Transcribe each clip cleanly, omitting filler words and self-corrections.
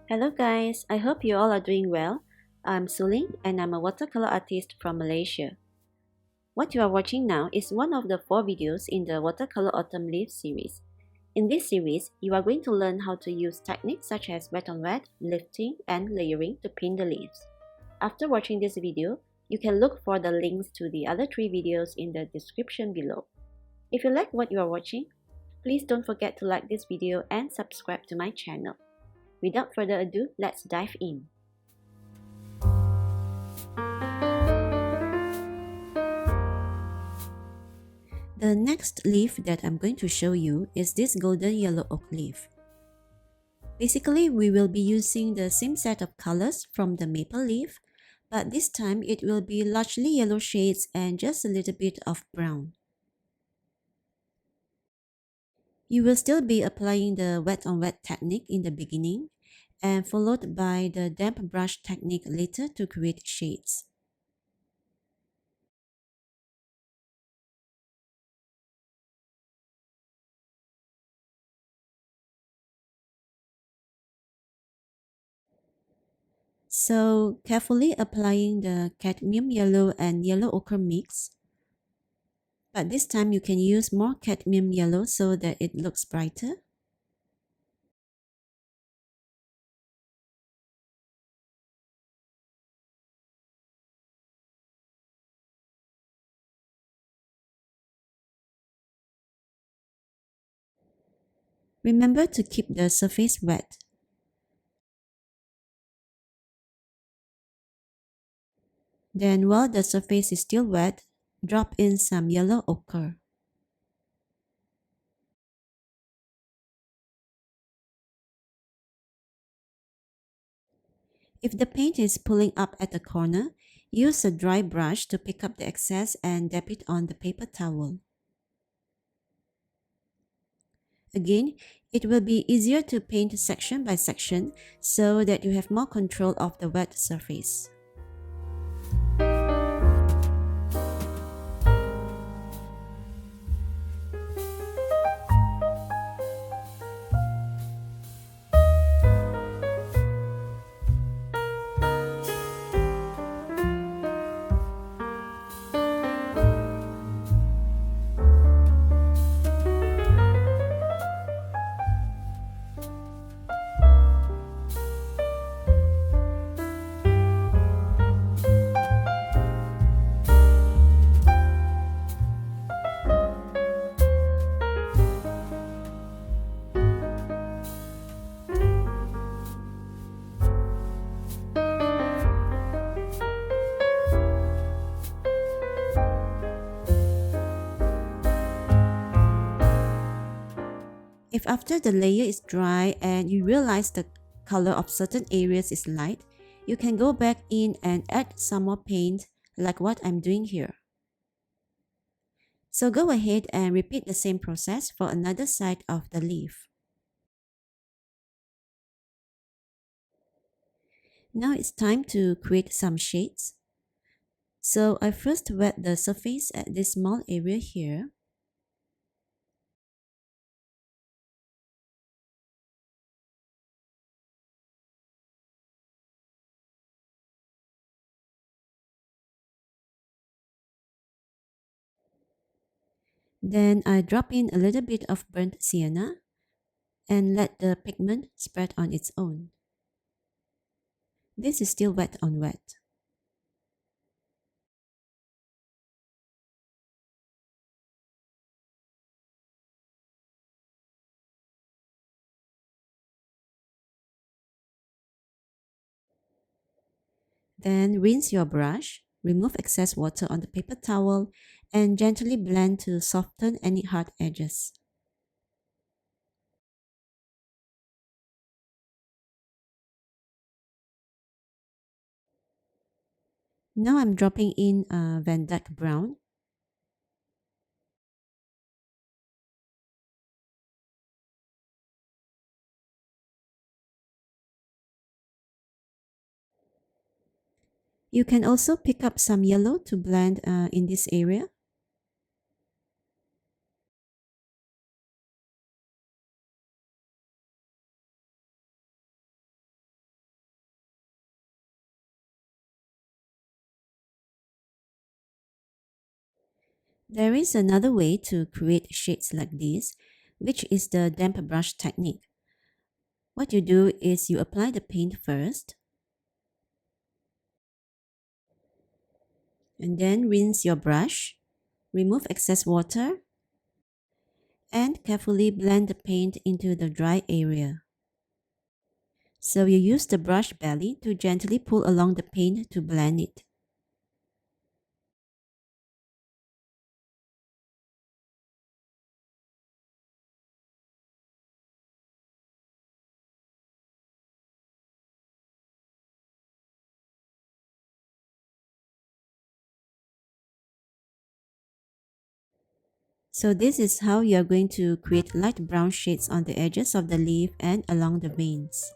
Hello guys, I hope you all are doing well. I'm Suling and I'm a watercolor artist from Malaysia. What you are watching now is one of the 4 videos in the Watercolor Autumn Leaf series. In this series, you are going to learn how to use techniques such as wet on wet, lifting, and layering to paint the leaves. After watching this video, you can look for the links to the other 3 videos in the description below. If you like what you are watching, please don't forget to like this video and subscribe to my channel. Without further ado, let's dive in. The next leaf that I'm going to show you is this golden yellow oak leaf. Basically, we will be using the same set of colors from the maple leaf, but this time it will be largely yellow shades and just a little bit of brown. You will still be applying the wet on wet technique in the beginning and followed by the damp brush technique later to create shades. So carefully applying the cadmium yellow and yellow ochre mix. But this time you can use more cadmium yellow so that it looks brighter. Remember to keep the surface wet. Then while the surface is still wet, drop in some yellow ochre. If the paint is pulling up at the corner, use a dry brush to pick up the excess and dab it on the paper towel. Again, it will be easier to paint section by section so that you have more control of the wet surface. If after the layer is dry and you realize the color of certain areas is light, you can go back in and add some more paint like what I'm doing here. So go ahead and repeat the same process for another side of the leaf. Now it's time to create some shades. So I first wet the surface at this small area here. Then I drop in a little bit of burnt sienna and let the pigment spread on its own. This is still wet on wet. Then rinse your brush, remove excess water on the paper towel, and gently blend to soften any hard edges. Now I'm dropping in Vandyke brown. You can also pick up some yellow to blend in this area. There is another way to create shades like this, which is the damp brush technique. What you do is you apply the paint first, and then rinse your brush, remove excess water, and carefully blend the paint into the dry area. So you use the brush belly to gently pull along the paint to blend it. So this is how you are going to create light brown shades on the edges of the leaf and along the veins.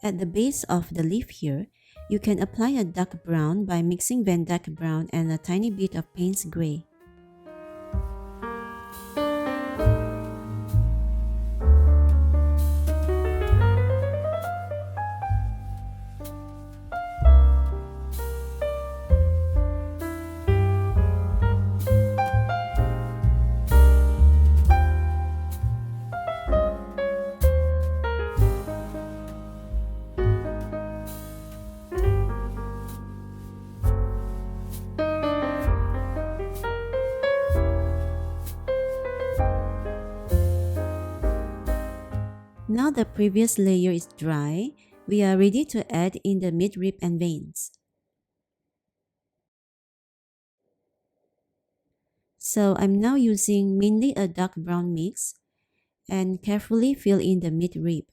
At the base of the leaf here, you can apply a dark brown by mixing Vandyke brown and a tiny bit of Payne's gray. Now the previous layer is dry, we are ready to add in the midrib and veins. So I'm now using mainly a dark brown mix and carefully fill in the midrib.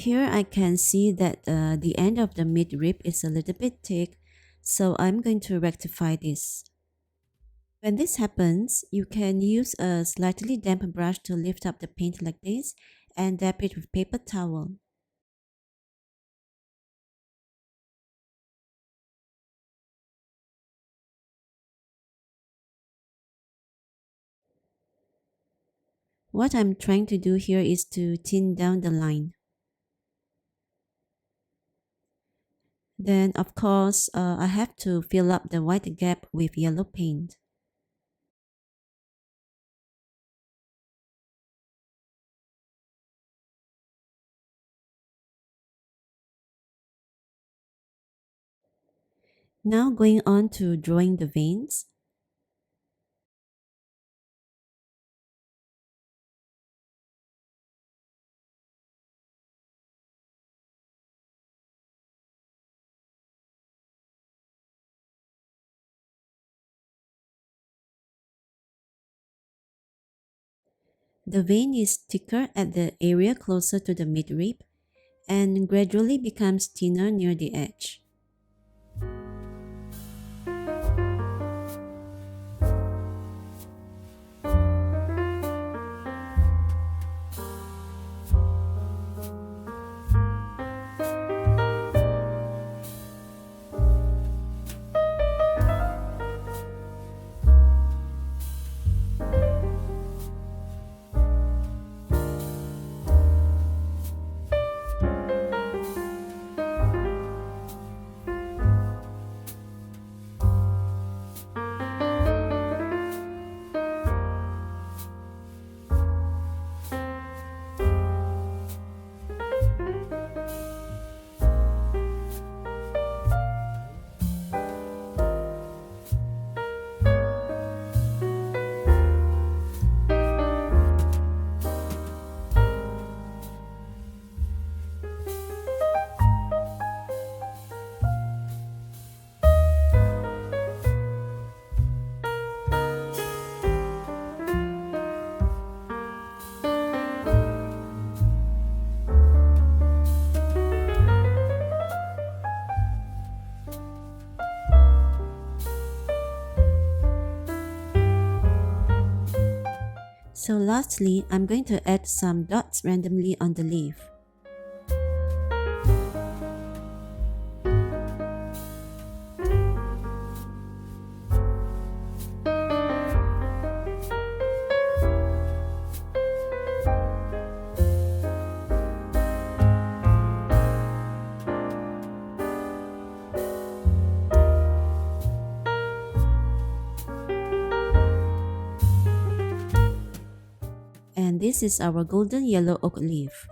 Here I can see that the end of the midrib is a little bit thick, so I'm going to rectify this. When this happens, you can use a slightly damp brush to lift up the paint like this and dab it with paper towel. What I'm trying to do here is to thin down the line. Then, of course, I have to fill up the white gap with yellow paint. Now going on to drawing the veins. The vein is thicker at the area closer to the midrib and gradually becomes thinner near the edge. So lastly, I'm going to add some dots randomly on the leaf. And this is our golden yellow oak leaf.